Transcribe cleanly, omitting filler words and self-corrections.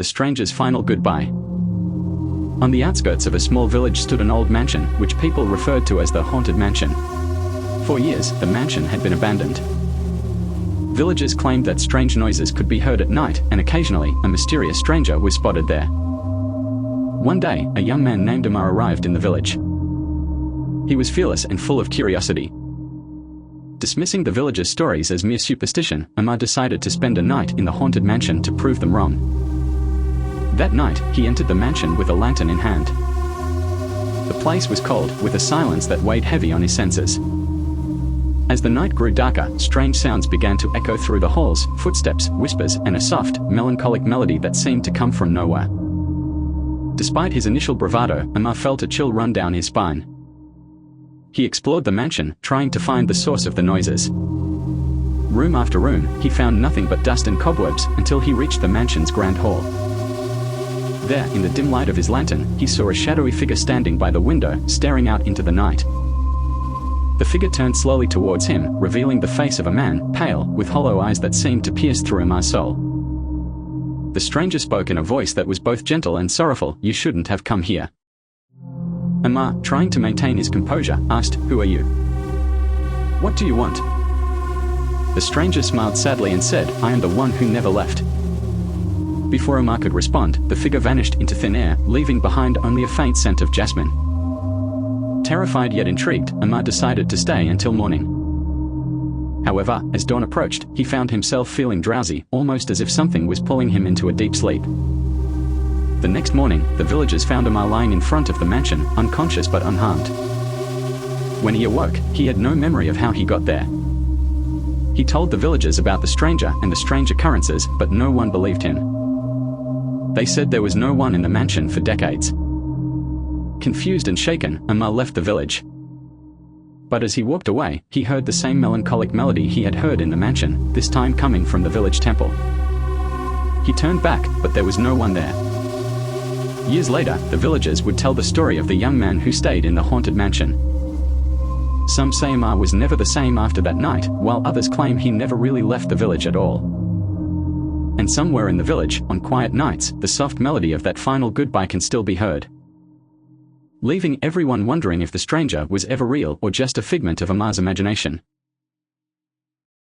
The stranger's final goodbye. On the outskirts of a small village stood an old mansion, which people referred to as the Haunted Mansion. For years, the mansion had been abandoned. Villagers claimed that strange noises could be heard at night, and occasionally, a mysterious stranger was spotted there. One day, a young man named Omar arrived in the village. He was fearless and full of curiosity. Dismissing the villagers' stories as mere superstition, Omar decided to spend a night in the haunted mansion to prove them wrong. That night, he entered the mansion with a lantern in hand. The place was cold, with a silence that weighed heavy on his senses. As the night grew darker, strange sounds began to echo through the halls, footsteps, whispers, and a soft, melancholic melody that seemed to come from nowhere. Despite his initial bravado, Omar felt a chill run down his spine. He explored the mansion, trying to find the source of the noises. Room after room, he found nothing but dust and cobwebs, until he reached the mansion's grand hall. There, in the dim light of his lantern, he saw a shadowy figure standing by the window, staring out into the night. The figure turned slowly towards him, revealing the face of a man, pale, with hollow eyes that seemed to pierce through Omar's soul. The stranger spoke in a voice that was both gentle and sorrowful. "You shouldn't have come here." Omar, trying to maintain his composure, asked, "Who are you? What do you want?" The stranger smiled sadly and said, "I am the one who never left." Before Omar could respond, the figure vanished into thin air, leaving behind only a faint scent of jasmine. Terrified yet intrigued, Omar decided to stay until morning. However, as dawn approached, he found himself feeling drowsy, almost as if something was pulling him into a deep sleep. The next morning, the villagers found Omar lying in front of the mansion, unconscious but unharmed. When he awoke, he had no memory of how he got there. He told the villagers about the stranger and the strange occurrences, but no one believed him. They said there was no one in the mansion for decades. Confused and shaken, Omar left the village. But as he walked away, he heard the same melancholic melody he had heard in the mansion, this time coming from the village temple. He turned back, but there was no one there. Years later, the villagers would tell the story of the young man who stayed in the haunted mansion. Some say Omar was never the same after that night, while others claim he never really left the village at all. And somewhere in the village, on quiet nights, the soft melody of that final goodbye can still be heard, leaving everyone wondering if the stranger was ever real or just a figment of Omar's imagination.